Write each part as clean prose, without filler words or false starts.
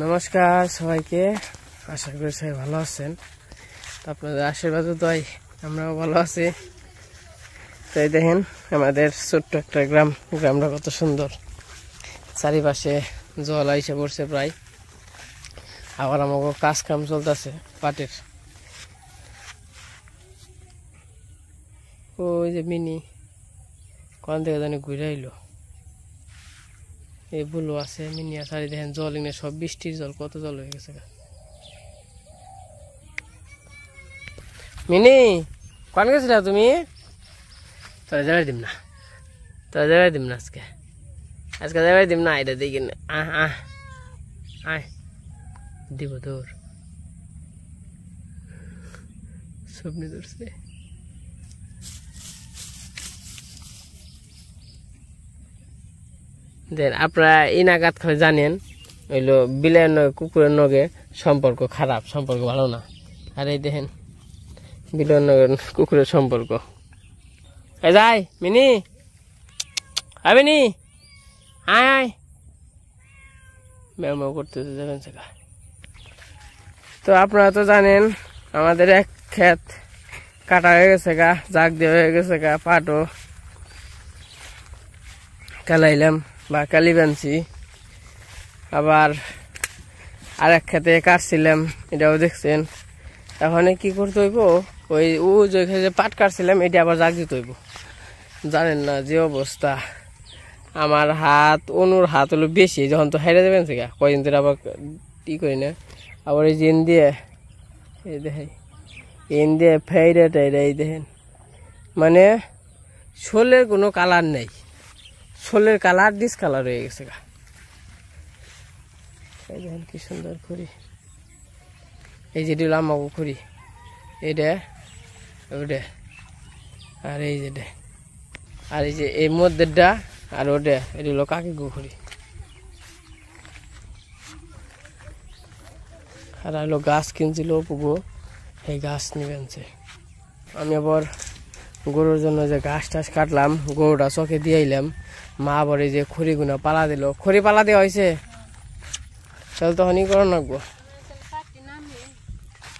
নমস্কার সবাইকে, আশা করি সবাই ভালো আছেন। আপনাদের আশীর্বাদ দয় আমরাও ভালো আছি। তাই দেখেন আমাদের ছোট্ট একটা গ্রামটা কত সুন্দর, চারিপাশে জল আইসে পড়ছে প্রায়। আবার আমাকে কাজ কাম চলতেছে পাটের। ওই যে মিনি কোন থেকে জানি ঘুরে আইলো, এই বুলো আছে মিনি আছে। দেখেন জল এনে সব বৃষ্টির জল, কত জল হয়ে গেছে। মিনি কোন গেছিলা তুমি? তোরা যাবে দিম না, তোরা যাবে দিম না আজকে, আজকে যাবে দিম না। এটা দেখি না, আয় দিব তোর স্বপ্নে ধরছে। দেন আপনারা ইনাকাত খালি জানেন হইলো বিলের কুকুরের নগে সম্পর্ক খারাপ, সম্পর্ক ভালো না। আর এই দেখেন বিলের নগে কুকুরের সম্পর্ক। যাই মিনি, আয় মিনি, আয় আয়, ম্যাও ম্যাও করতেছে যাবেন সেটা। তো আপনারা তো জানেন আমাদের এক ক্ষেত কাটা হয়ে গেছে গা, জাগ দিয়ে হয়ে গেছে গা, পাটও কালাইলাম বা কালি বানছি। আবার আর এক খেতে কাটছিলাম, এটাও দেখছেন। এখন কি করতে হইব, ওই যে পাট কাটছিলাম এটা আবার জাগ দিতে হইব। জানেন না যে অবস্থা, আমার হাত অনুর হাত হলো বেশি, যখন তো হেরে দেবেন সেগা কয়দিন ধরে আবার ই করি না। আবার এই যে এই দেখেন ফেরে টেরে, এই দেখেন মানে শোলের কোনো কালার নেই, শোলের কালার ডিসকালার হয়ে গেছে গা। এই দেখেন কি সুন্দর খড়ি, এই যেটি লাম্বাবো খড়ি, এইটা ওটা, আর এই যেটা, আর এই যে এই মধ্যেটা, আর ওটা এটি হলো কাকি গুখড়ি। আর হলো গাছ কিনছিল পুগো, এই গাছ নিয়ে আনছে। আমি আবার গরুর জন্য যে ঘাস টাস কাটলাম, গরুটা চকে দিয়ে আইলাম। মা আবার এই যে খড়িগুনা পালা দিল, খড়ি পালা দেওয়া হয়েছে, তাহলে তখনই করো নাকবো।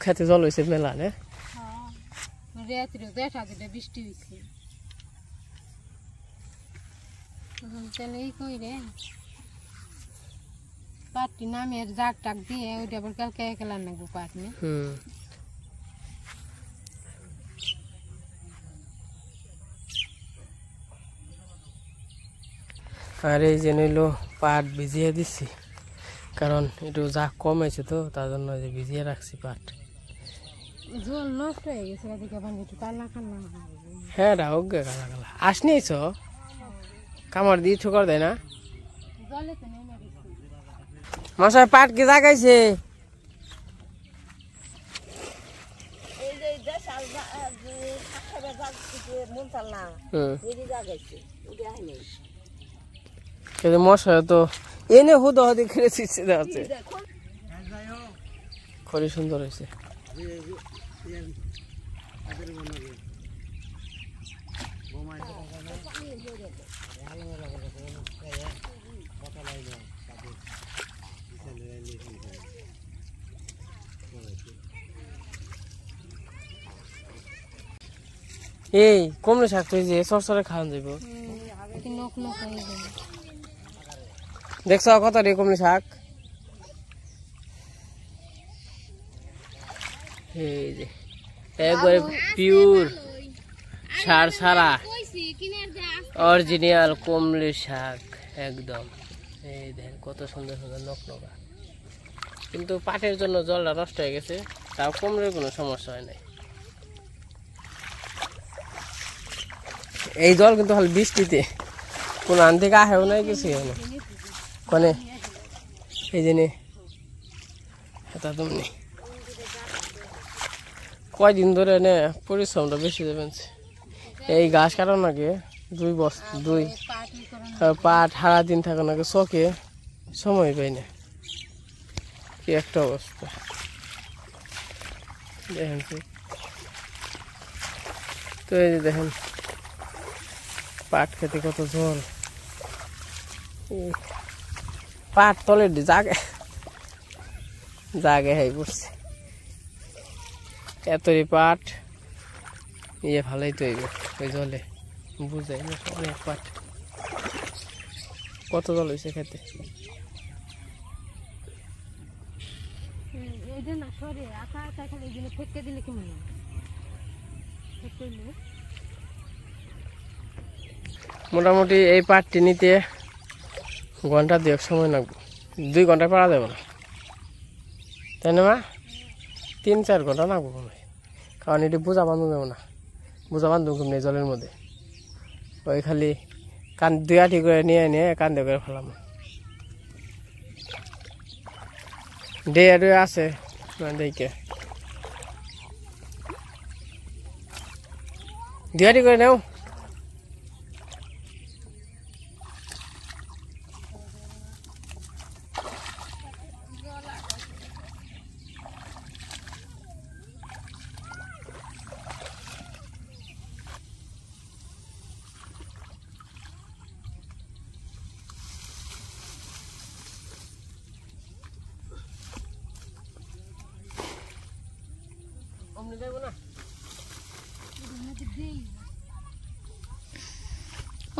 খেতে জল হয়েছে মেলা নে, বৃষ্টি হয়েছে পাটটি নামে জাগ টাক দিয়ে ওইটা আবার কালকে খেলার নাকবো পাট নিয়ে। আর এই যে নিলো পাট ভিজিয়ে দিচ্ছি, কারণ একটু যা কম হয়েছে তো তার জন্য ভিজিয়ে রাখছি পাট। জল নষ্ট হয়ে গেছে, একটু কালা কালা। হ্যাঁ হোক গে কালা কালা। আসনিস কামড় দিয়ে ঠোকর দেয় না মশাই? পাট কি জাগাইছে? মশাই তো এনে হুদ হদি খেলে চিচ্ছে দেওয়াছে। খড়ি সুন্দর হয়েছে। এই কমলে শাক তো যে সরসরে খাওয়ান যাইব, দেখছ কত রে কমলে শাক। এই যে একবারে পিওর সার সারা অরিজিনাল কমলে শাক একদম। এই দেখেন কত সুন্দর সুন্দর নকনকা। কিন্তু পাটের জন্য জলটা নষ্ট হয়ে গেছে, তাও কমলের কোনো সমস্যা হয় নাই। এই জল কিন্তু খালি বৃষ্টিতে, কোন আন থেকে আহেও নাই কিছু কনে। এই জন্যে এটা তুমি কয়দিন ধরে নে পরিশ্রমটা বেশি দেবেন। এই গাছ কাটার নাকি 2 বছর 2 পাট সারা দিন থাকা নাকি চকে, সময় পাই না। কি একটা অবস্থা দেখেন। তো এই যে দেখেন পাট খেতে কত জল, পাট তলে জাগে জাগে হয়ে পড়ছে এতই পাট ইয়ে ভালোই তৈব ওই জলে বুঝাই না অনেক পাট কত জল হয়েছে খেতে মোটামুটি এই পাটটি নিতে ঘন্টা 2 সময় লাগবে 2 ঘন্টা পারা যাবে না তাই না মা 3-4 ঘন্টা লাগবে মনে হয় কারণ এটি বোঝা বাঁধা যাবে না বোঝা বাঁধব কেমনি জলের মধ্যে ওই খালি কান 2 আটি করে নিয়ে কান্দে করে ফেলাম ডে আছে দেখে 2 আটি করে নেও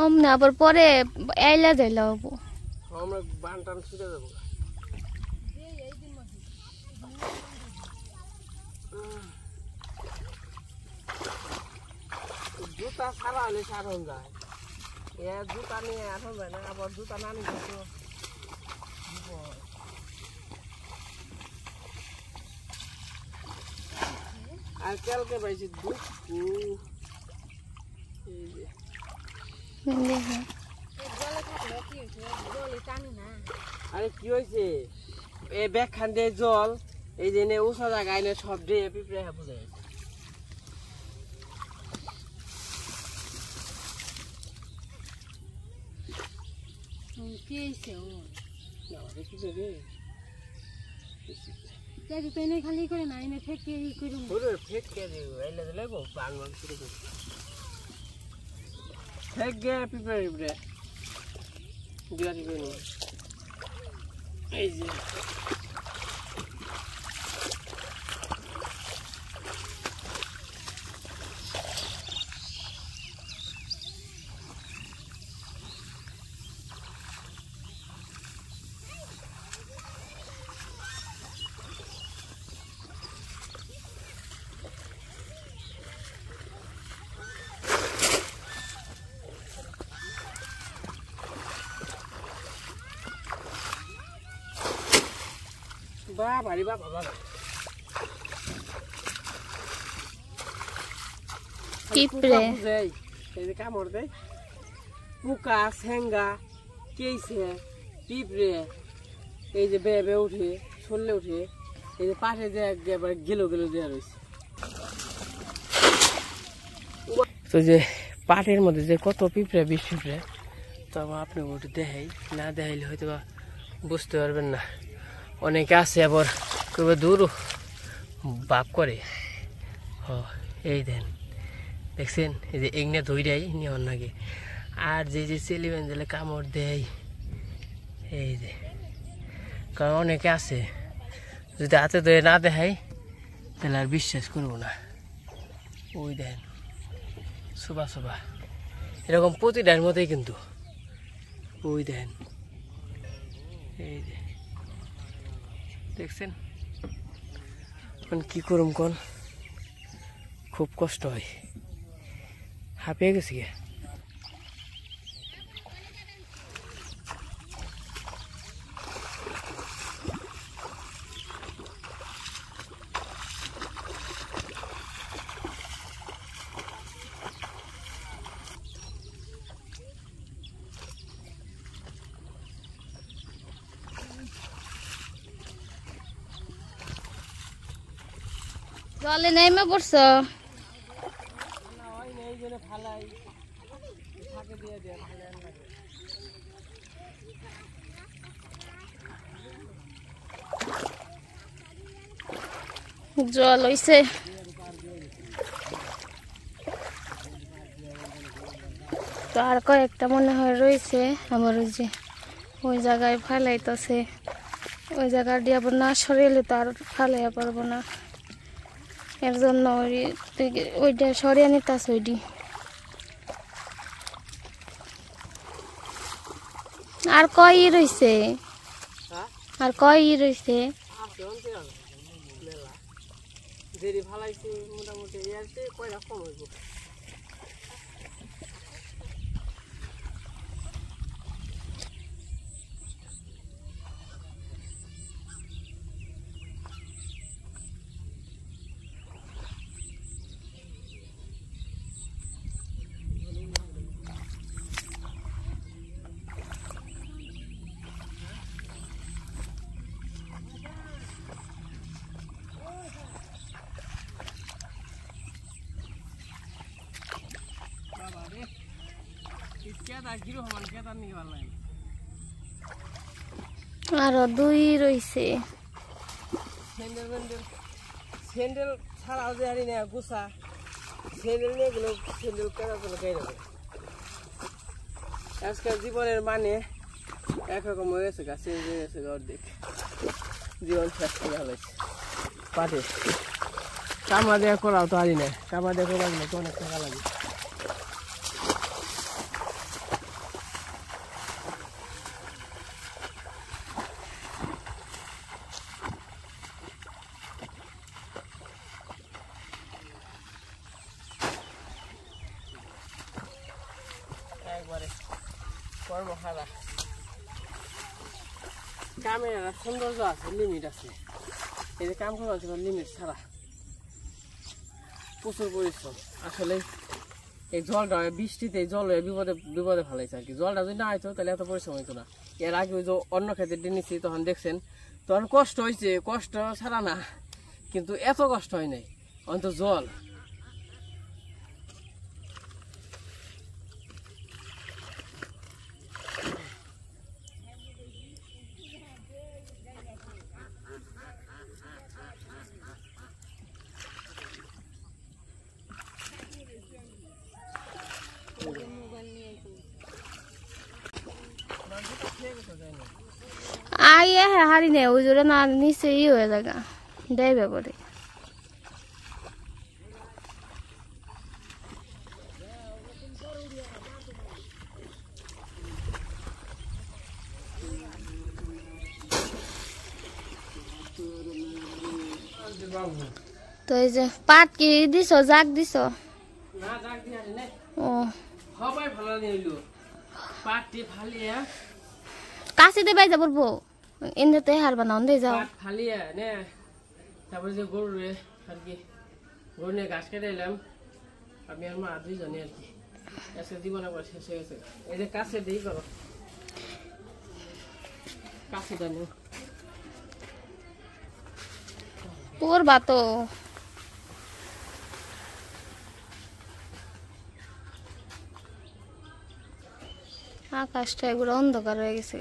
অমনে আবার পরে আইলা যাইলা হবো আমরা বান টান ছুটে যাবো জুতা ছাড়া হলে সারণ যায় জুতা নিয়ে এখন যায় না আবার জুতা না নিতে তো আর কালকে পাইছি আরে কি হয়েছে এই ব্যাগ খান দিয়ে জল এই যে উঁচা জায়গায় এনে সব দিয়ে পিঁপড়ে বুঝে খালি করে না এনে ফেকে ফেকে দেবো বাংলা শুরু করবো ফেক গে পিঁপড়ে পিঁপড়ে দুয়ারি করে নেব এই যে বাবা বাবা পিঁপড়ে এই যে কামড় দেয় পোকা ঠেঙ্গা কেইছে পিঁপড়ে এই যে বেয়ে উঠে ছললে উঠে এই যে পাশে যে একবারে গেলো দেওয়া রয়েছে তো যে পাটের মধ্যে যে কত পিঁপড়ে বিষ পিঁপড়ে তো আপনি ওটা দেখাই না দেখাইলে হয়তো বুঝতে পারবেন না অনেকে আছে আবার কবে দূর বাপ করে এই দেন দেখছেন এই যে এগনে ধইরাই নিয়ন নাকি আর যে ছেলে বেঞ্জেলে কামড় দেয় এই যে কারণ অনেকে আছে যদি হাতে ধরে না দেখাই তাহলে আর বিশ্বাস করবো না ওই দেন সুবা সুবা এরকম প্রতিটার মতোই কিন্তু ওই দেন এই যে দেখছেন কি করুম কোন খুব কষ্ট হয় হাঁপিয়ে গেছি গে জলে নেমে পড়ছ জল হইছে তো আর কয়েকটা মনে হয় রয়েছে আমার ওই যে ওই জায়গায় ফালাইতেছে ওই জায়গা দিয়ে আবার না সরিয়ে তো আর ফালে পারবো না, এর জন্য ওইটা সরিয়ে নিতাস ওইটি। আর কই রইছে, আর কই রইছে? মোটামুটি কয়টা কম হইব। আরো 2 রইছে। স্যান্ডেল ছাড়াও যে হারি না গুছা স্যান্ডেল নিয়ে গেল, স্যান্ডেল কেনা করে গাই দেবে। আজকাল জীবনের মানে একরকম হয়ে গেছে, গা চেঞ্জ হয়ে গেছে, অর্ধেক জীবন শেষ করে হয়েছে। পাটে কামা দেওয়া করাও তো হারি না, কামা দেওয়া করা গেলে তো অনেক টাকা লাগে। একবারে কর্মখালা কামের সৌন্দর্য আছে, লিমিট আছে। এই যে কাম করা লিমিট ছাড়া প্রচুর পরিশ্রম। আসলে এই জলটা বৃষ্টিতে জল বিপদে বিপদে ফেলাইছে আর কি। জলটা যদি না হইতো তাহলে এত পরিশ্রম হইতো না। এর আগে ওই যে অন্য ক্ষেত্রে নিচ্ছি তখন দেখছেন, তখন কষ্ট হয়েছে, কষ্ট ছাড়া না, কিন্তু এত কষ্ট হয় নাই অন্ত জল। আইয়ে হারি নেই, ওই জোরে না নিচে হয়ে জায়গা দেবে করে। তো এই যে পাট কি দিছ, জাগ দিছ? ও কাশিতে বাইজা পড়বো, এমনিতে হারবা না অন্ধে যাও। ফালিয়া নে তারপরে যে গরু রে আর কি, গরু নিয়ে ঘাস কেটে এলাম আমি আর মা দুইজনে আর কি। আজকে জীবন আবার শেষ হয়ে গেছে। এই যে কাছে দিই করো, কাছেটা নিও পড়বা তো। আকাশটা এগুলো অন্ধকার হয়ে গেছে।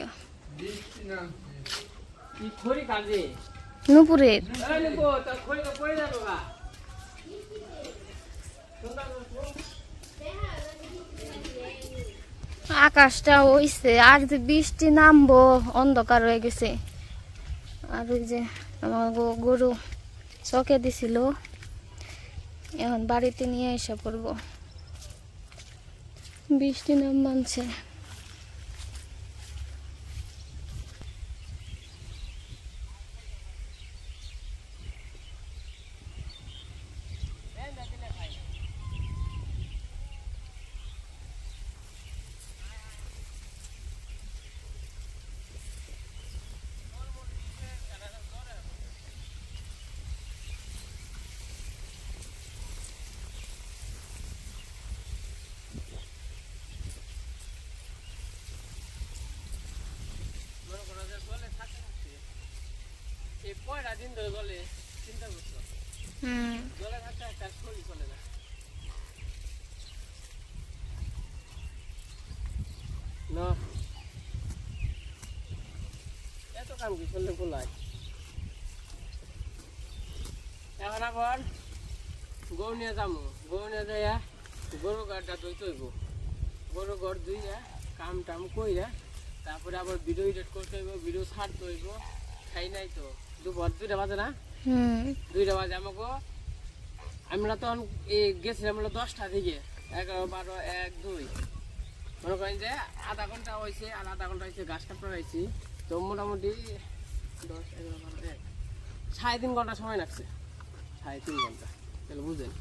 নুপুরের আকাশটা হইছে, আর যে বৃষ্টি নামবো অন্ধকার হয়ে গেছে। আর ওই যে আমার গরু চকে দিছিল, এখন বাড়িতে নিয়ে এসে পড়বো, বৃষ্টি নাম মানছে। কয়টা দিন ধরে জলে চিন্তা করছো, জলে থাকতে একটা শরীর চলে না। এত কাম কি করলে বলাই। এখন আবার গরু নিয়ে যাবো, গরু নিয়ে যাইয়া গরু গাড়টা ধুইতে হইব। গরু ঘর ধুইয়া কাম টাম কইরা তারপরে আবার ভিডিও এডিট করতে হইব, ভিডিও ছাড়তে হইব, খাই নাই তো দুপুর 2টা বাজে না 2টা বাজে আমাকে আমরা তখন গেছিলাম 10টা দিকে 11 12 1 2 মনে করেন যে আধা ঘন্টা হয়েছে আর আধা ঘন্টা হয়েছে ঘাস কাটতে হয়েছি তো মোটামুটি 10 11 12 1 3.5 ঘন্টা সময় লাগছে 3.5 ঘন্টা তাহলে বুঝেন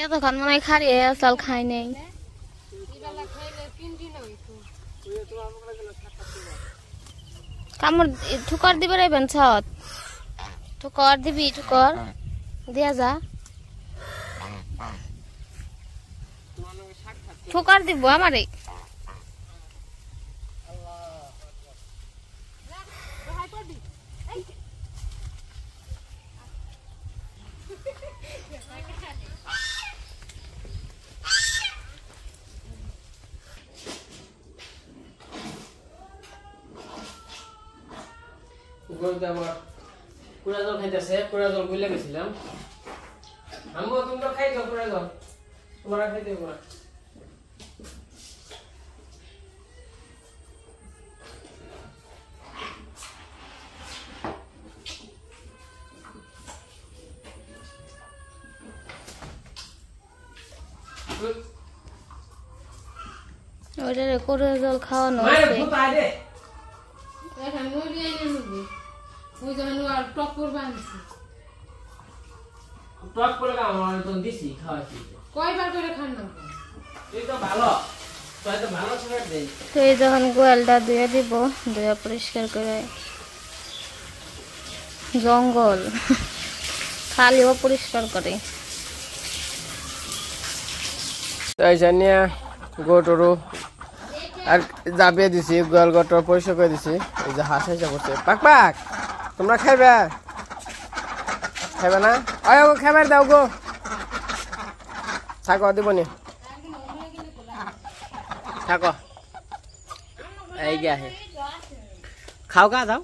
এতক্ষণ মনে হয় খারিয়ে চাল খাই নেই কামড় ঠুকর দিবে রাইবেন ছট ঠুকর দিবি ঠুকর দিয়া যা ঠুকর দিব আমারে গরুতে আমার কুড়া জল খাইতেছে কুড়া জল বুঝলে গেছিলাম আম্মু তুমি তো খাইছো কুড়া জল তোমরা খাইতে কুড়া ওইটারে করে জল খাওয়ানো মায়ের আছে ভূত আইরে এখন নড়ি আইনে নিবি ওই যখন আর টক করবে আনছি টক করে আমার তো দিছি খাওয়াছি কয়বার করে খান না তুই তো ভালো তুই তো ভালো ছেড়ে দেই তো এই যখন গোয়ালটা ধুয়ে দিব ধুয়ে পরিষ্কার করে জঙ্গল খালিও পরিষ্কার করে তাই জানিয়া গরু আর জাবিয়ে দিছি গোয়াল গটর পরিষ্কার করে দিছি এই যে হাঁস হাসা করছে পাক পাক তোমরা খাইবে খাইবে না আয় গো খাবার দাও গো থাকো দিবনি থাকো এই গে আহে খাও গা দাও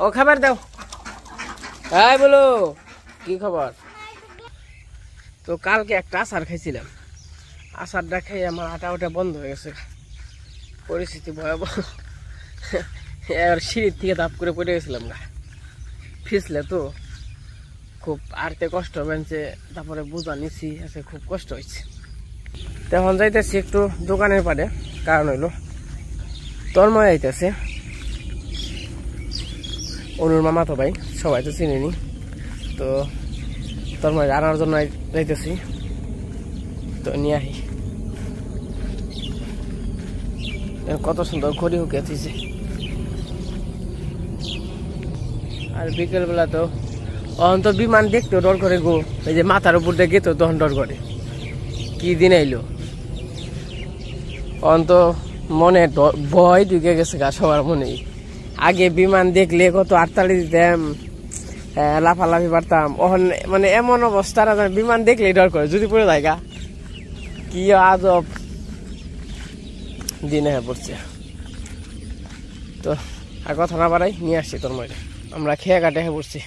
ও খাবার দাও এই বলো কি খবর তো কালকে একটা আচার খাইছিলাম আচারটা খেয়ে আমার আটা ওটা বন্ধ হয়ে গেছে পরিস্থিতি ভয়াবহ এবার সিঁড়ির থেকে তাপ করে পড়ে গেছিলাম গা ফিসলে তো খুব আরতে কষ্ট বেঞ্চে তারপরে বোঝা নিছি আছে খুব কষ্ট হয়েছে তখন যাইতেছি একটু দোকানের পারে কারণ হইলো তন্ময় যাইতেছে অনুর মামা তো ভাই সবাই তো চিনেনি তো তন্ময় আনার জন্য যাইতেছি তো নিয়ে আহি কত সুন্দর ঘড়ি হুকেছে আর বিকেল বেলা তো অন্ত বিমান দেখতো ডর করে গো এই যে মাথার উপর দিয়ে গেতো তখন ডর করে কি দিন আইলো অন্ত মনে ভয় ঢুকে গেছে গা সবার মনে আগে বিমান দেখলে কত আটতালি দিতাম লাফালাফি পারতাম ওখানে মানে এমন অবস্থা বিমান দেখলে ডর করে যদি পড়ে যায় গা কি আজব দিনে হয়ে পড়ছে তো আর কথা না বাড়াই নিয়ে আসছি তোর মধ্যে আমরা খেয়াঘাটে হয়ে পড়ছি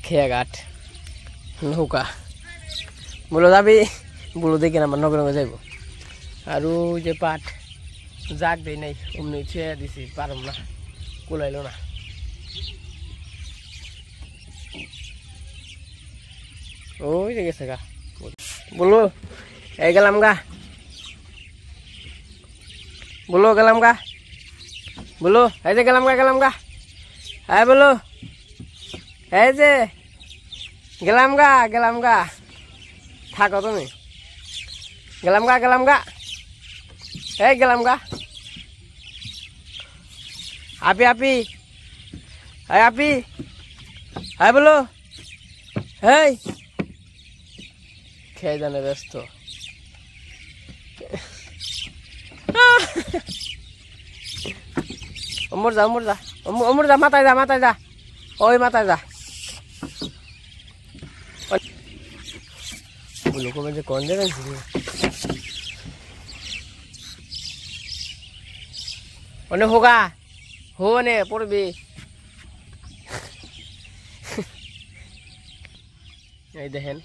খেয়াঘাট নৌকা বলো যাবি বলো দেখি আমার নগর নগর যাইব আর ওই যে পাট জাগ দেয় নাই অমনি ছুঁয়ে দিছি পারম না কুলাইল না ওই যে গেছে গা বলো এই গেলাম গা বলো গেলাম গা বলো এই যে গেলাম গা হ্যাঁ বলো এই যে গেলাম গা থাকো তুমি গেলাম গা এই গেলাম গা আপি আপি হ্যাঁ আপি হ্যাঁ বলো এই খেয়ে জানে ব্যস্ত অমর যা মাথায় যা ওই মাথায় যা বলো কমে যে কোন জায়গায় অনে হোগা হো নে পড়বি এই দেখেন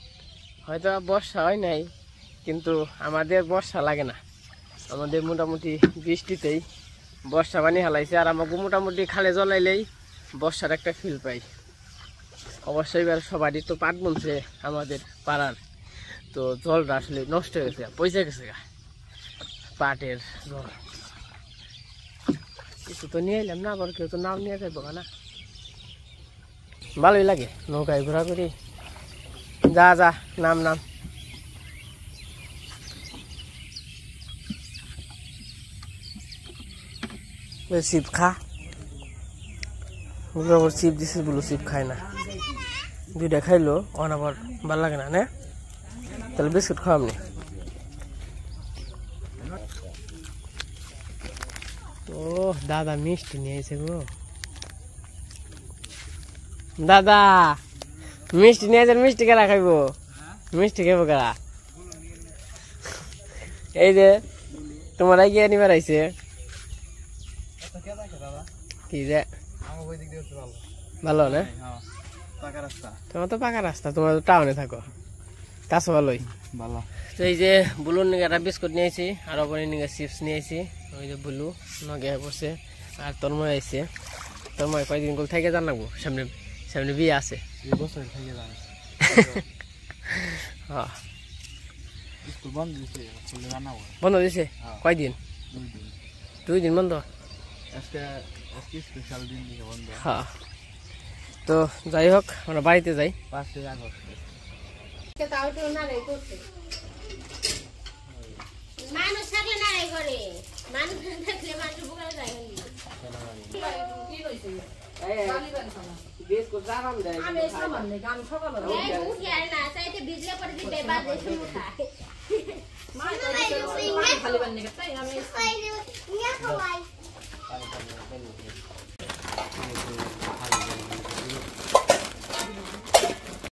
হয়তো বর্ষা হয় নাই কিন্তু আমাদের বর্ষা লাগে না আমাদের মোটামুটি বৃষ্টিতেই বর্ষা পানি হালাইছে আর আমাকে মোটামুটি খালে জ্বলাইলেই বর্ষার একটা ফিল পাই অবশ্যই এবার সবারই তো পাট বলছে আমাদের পাড়ার তো জলটা আসলে নষ্ট হয়ে গেছে পয়সা গেছে গা পাটের জল কিছু তো নিয়ে এলাম না আবার কেউ তো নাও নিয়ে যাবো না ভালোই লাগে নৌকায় ঘোরাঘুরি যা যা নাম নাম চিপ খা চিপ দিছিস বলো চিপ খায় না দুইটা খাইলো অন আবার ভাল লাগে না তাহলে বিস্কুট খাওয়াম নি ও দাদা মিষ্টি নিয়ে এসে গো দাদা মিষ্টি নিয়ে এসে মিষ্টি কেনা খাইব মিষ্টি খাইব কেনা এই যে তোমার গিয়ে নিবার আইছে কি যে ভালো না তোমার তো পাকা রাস্তা তোমার তো টাউনে থাকো কাছে ভালোই ভালো তো এই যে বুলুর নিয়ে একটা বিস্কুট নিয়েছি আর ওপরে নিয়ে চিপস নিয়েছি ওই যে বুলু নগে পড়ছে আর তন্ময় আইছে তন্ময় কয়েকদিন গুলো থেকে যান লাগবো সামনে সামনে বিয়ে আছে বন্ধ দিছে কয়দিন 2 দিন বন্ধ হ্যাঁ তো যাই হোক আমরা বাড়িতে যাই 5 আগস্ট মানুষ থাকলে না করে মানুষ থাকলে মানুষ বুকাল যায় বিস্কুট জাগাম দেয় আমি সামান্য গান সকালে এই উঠি আর না চাইতে বিজলে পড়ে দিতে বাজে শুরু খায় মা খালি বান্নে তাই আমি